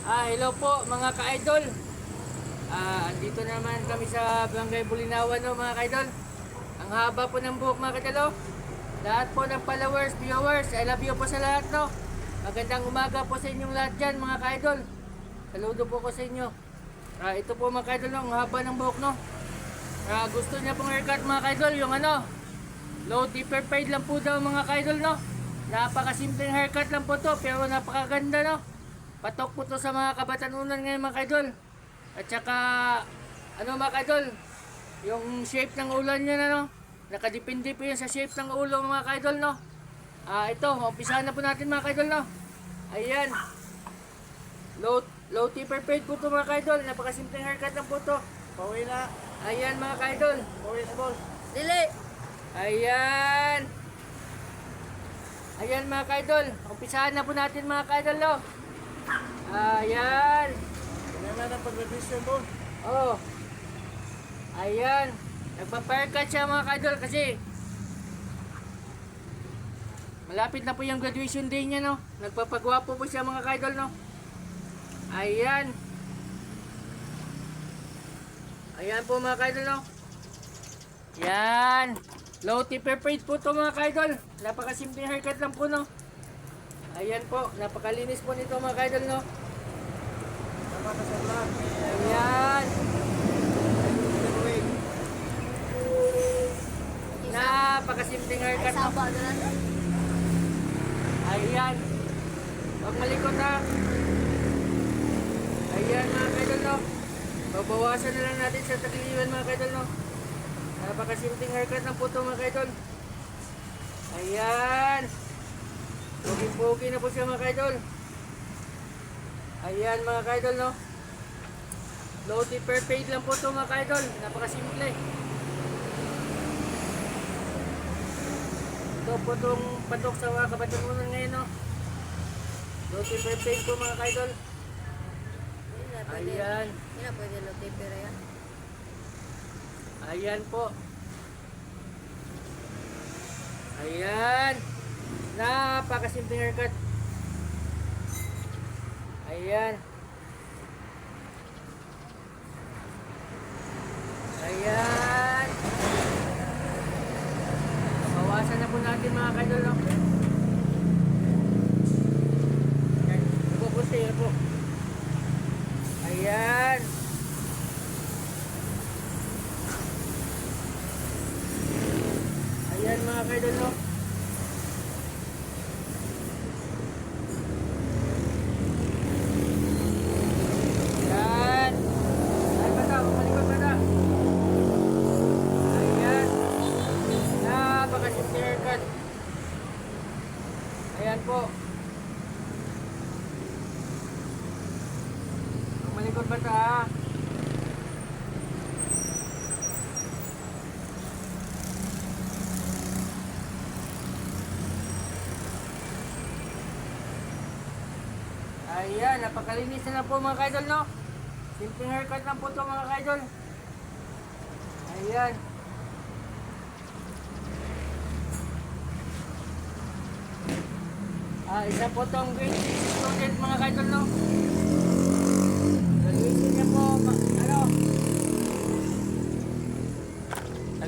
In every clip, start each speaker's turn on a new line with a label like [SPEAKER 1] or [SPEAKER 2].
[SPEAKER 1] Hello po mga ka-idol. Andito naman kami sa Barangay Bulinawan, no, mga ka-idol. Ang haba po ng buhok, mga ka-idol. Lahat po ng followers, viewers, I love you po sa lahat, no. Magandang umaga po sa inyong lahat dyan, mga ka-idol. Saludo po ko sa inyo. Ito po mga ka-idol, no, ang haba ng buhok, no. Gusto niya pong haircut, mga ka-idol, yung low dipper fade lang po daw, mga ka-idol, no. Napakasimpleng haircut lang po to, pero napakaganda, no. Patok po to sa mga kabatanunan ngayon, mga kaidol. At saka, mga kaidol, yung shape ng ulo niya, nakadepende po yun sa shape ng ulo, mga kaidol, no. Ito, umpisahan na po natin, mga kaidol, no. Ayan. Low tipper fade po to, mga kaidol. Napakasimpleng haircut lang po to.
[SPEAKER 2] Pauwi na.
[SPEAKER 1] Ayan, mga kaidol.
[SPEAKER 2] Pauwi na, boss.
[SPEAKER 1] Dili. Ayan. Ayan, mga kaidol. Umpisahan na po natin, mga kaidol, no. Ayan.
[SPEAKER 2] Kailangan ng pag-revision, boss.
[SPEAKER 1] Oh. Ayan. Nagpa-haircut siya, mga kaidol, kasi malapit na po yung graduation day niya, no. Nagpapagwapo po siya, mga kaidol, no. Ayan. Ayan po, mga kaidol, no. Yan. Low tipper fade po to, mga kaidol. Napakasimpleng haircut lang po, no. Ayan po, napakalinis po nito, mga kaidol, no.
[SPEAKER 2] Tama ka sa vlog.
[SPEAKER 1] Ayan. Napakasimpleng haircut, no. Ayan. Huwag malikot, ha. Ayan, mga kaidol, no. Babawasan na lang natin sa tagiliwan, mga kaidol, no. Napakasimpleng haircut ng puto, mga kaidol. Ayan. Pogi-pogi na po siya, mga kaidol. Ayan, mga kaidol, no. Low tipper fade lang po ito, mga kaidol. Napakasimple. Ito po itong patok sa mga kabatanunan ngayon, no. Low tipper fade po, mga kaidol. Ayan.
[SPEAKER 3] Hindi na pwede low tipper yan.
[SPEAKER 1] Ayan po. Ayan. Napakasimpleng haircut. Ayan. Ayan. Bawasan na po natin, mga kaidol, no? Ayan. Pupunti na po. Ayan. Ayan, mga kaidol, no? Ayan. Ay, bata, malikot, bata. Ayan. Napakasimple haircut. Ayan po. Malikot, bata, ha. Ayan, napakalinis na po, mga kaidol, no? Simpleng haircut lang po ito, mga kaidol. Ayan. Isa po itong grade 6 student, mga kaidol, no?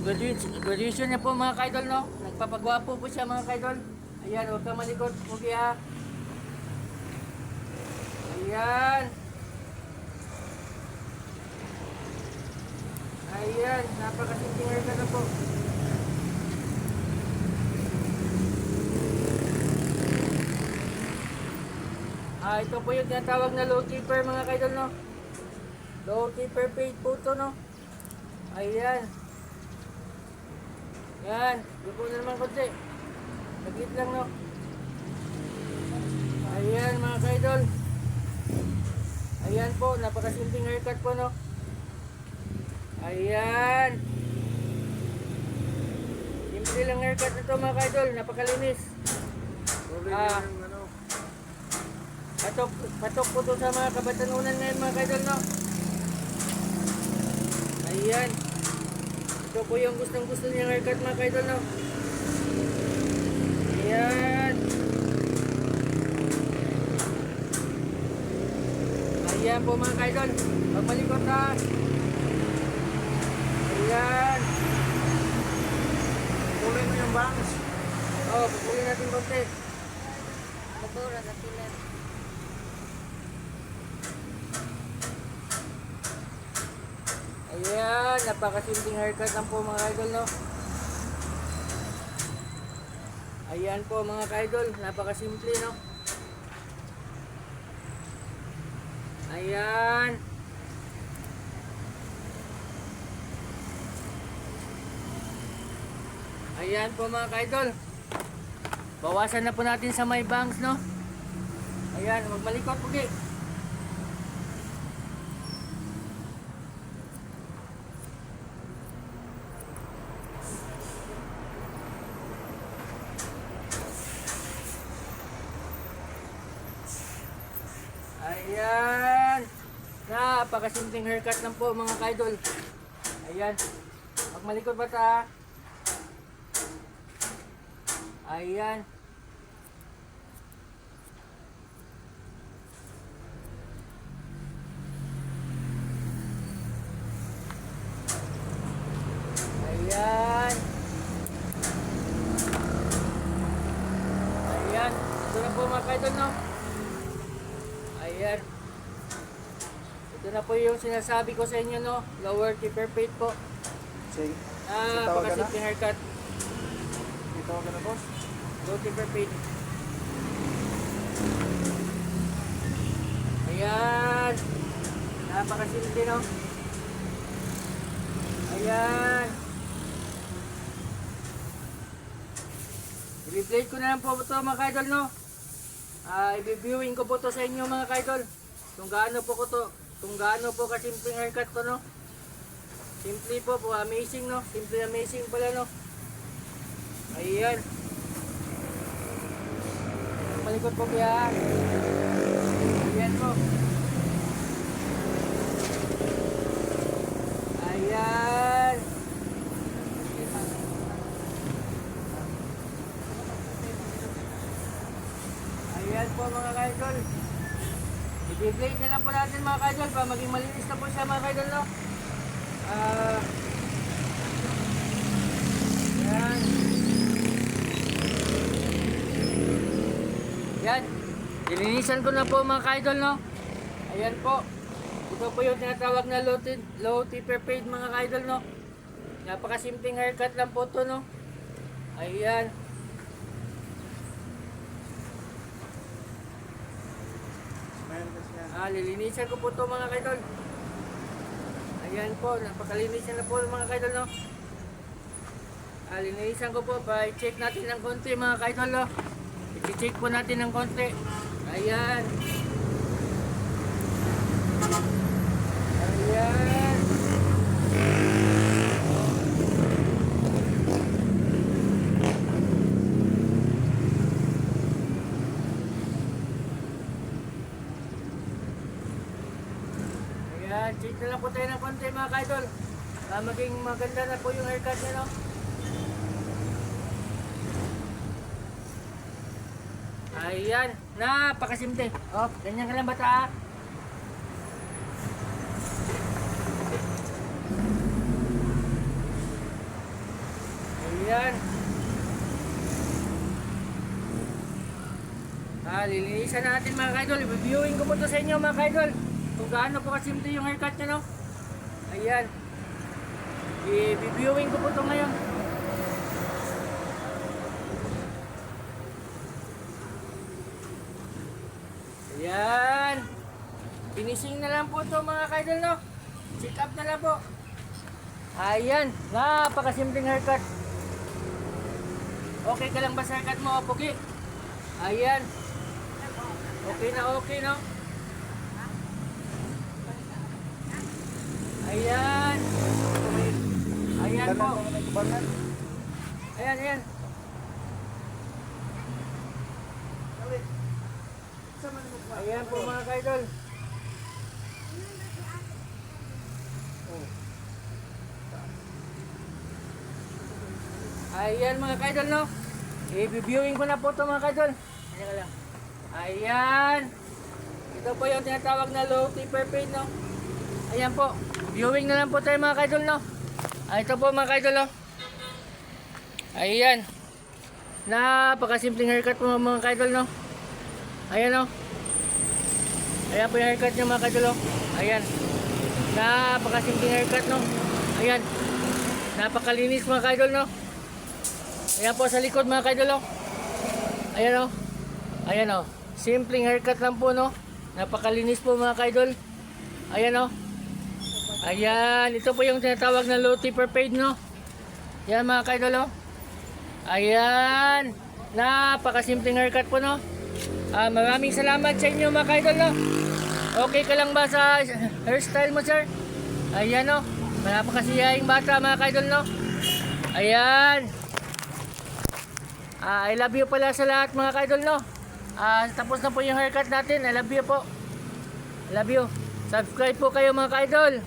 [SPEAKER 1] Graduation niya po, graduation niya po, mga kaidol, no? Nagpapagwapo po siya, mga kaidol. Ayan, huwag kang malikot, pugi, ha. Ayan. Ayan, napakasimpleng haircut na po. Ito po yung tinatawag na low tipper, mga kaidol, no. Low tipper fade po ito, no. Ayan. Yan, lupo na naman konti. Saglit lang, no. Ayan, mga kaidol. Ayan po, napakasimpleng haircut po, no. Ayan. Simple lang haircut na ito, mga kaidol. Napakalinis.
[SPEAKER 2] Pauwi na yung
[SPEAKER 1] Patok po ito sa mga kabatanunan ngayon, mga kaidol, no. Ayan. Ito po yung gustong-gusto niyang haircut, mga kaidol, no. Ayan. Ayan po mga kaidol. Pag malikot ha. Ayan.
[SPEAKER 2] Kulay mo yung bangs.
[SPEAKER 1] Oh, pupulin natin konti.
[SPEAKER 3] Mabura sa pilar.
[SPEAKER 1] Ayan, napakasimpleng haircut lang po mga idol, no? Ayan po mga idol, napakasimple, no? Ayan. Ayan po mga idol. Bawasan na po natin sa may bangs, no? Ayan, magmalikot po, okay? Ayan. Napakasimpleng haircut lang po mga kaidol. Ayan. Pag malikot ba ta? Ayan. Ayan. Ayan. Ito na po mga kaidol, no? Ayan. Ito na po yung sinasabi ko sa inyo, no? Lower taper fade po.
[SPEAKER 2] Sige.
[SPEAKER 1] Napakasimpleng haircut.
[SPEAKER 2] Dito ka na, boss.
[SPEAKER 1] Low taper fade. Ayan. Napakasimple, no? Ayan. I-replay ko na lang po ito mga kaidol, no? I-viewing ko po to sa inyo mga kaidol. Kung gaano po kasimpleng haircut to, no? Simple po, amazing, no? Simple amazing pala, no? Ayan. Malikot po kaya. Ayan po. Ayan. Ayan po mga kaidol. I-play na lang po natin mga kaidol para maging malinis na po siya mga kaidol, no? Ayan. Yan. Dilinisan ko na po mga kaidol, no? Ayan po. Ito po yung tinatawag na low taper fade mga kaidol, no? Napakasimpleng haircut lang po to, no? Ayan.
[SPEAKER 2] Smile kasi yan.
[SPEAKER 1] Lilinisan ko po to mga kaidol. Ayan po, napakalinisan na po mga kaidol, no? Linisan ko po, pa-check natin ng konti mga kaidol, no? I-check po natin ng konti. Ayan. Ayan. Ayan, check na lang po tayo ng konti mga kaidol. Maging maganda na po yung haircut niya, no? Ayan, napakasimple. Oh, ganyan ka lang bata. Ayan. Lilinisan natin mga kaidol. I-viewing ko po to sa inyo mga kaidol. Kung gaano po kasimple yung haircut niya, no? Ayan. I-viewing ko po to ngayon. Ayan. Finishing na lang po to mga kaidol, no? Check up na lang po. Ayan. Napakasimpleng haircut. Okay ka lang ba sa haircut mo, Pugi? Ayan. Okay na okay, no? Ayan. Ayan po. Ayan, ayan. Ayan po mga kaidol. Ayan mga kaidol, no? I-viewing ko na po ito mga kaidol. Ayan ka lang. Ayan. Ito po yung tinatawag na low taper fade, no? Ayan po. Viewing na lang po tayo mga kaidol, no? Ito po mga kaidol, no? Ayan. Napakasimpleng haircut po mga kaidol, no? Ayan, no? Ayan po yung haircut nyo mga kaidol, no? Ayan. Napakasimpleng haircut, no? Ayan. Napakalinis mga kaidol, no? Ayan po sa likod mga kaidol, no? Ayan, no? Ayan, no? Simpleng haircut lang po, no? Napakalinis po mga kaidol. Ayan, no? Ayan. Ito po yung tinatawag na low taper fade, no? Ayan mga kaidol, no? Ayan. Napakasimpleng haircut po, no? Maraming salamat sa inyo mga kaidol, no? Okay ka lang ba sa hairstyle mo, sir? Ayan, no? Napakasiyahing bata mga kaidol, no? Ayan. I love you pala sa lahat mga kaidol, no? Tapos na po yung haircut natin. I love you po. I love you. Subscribe po kayo mga kaidol.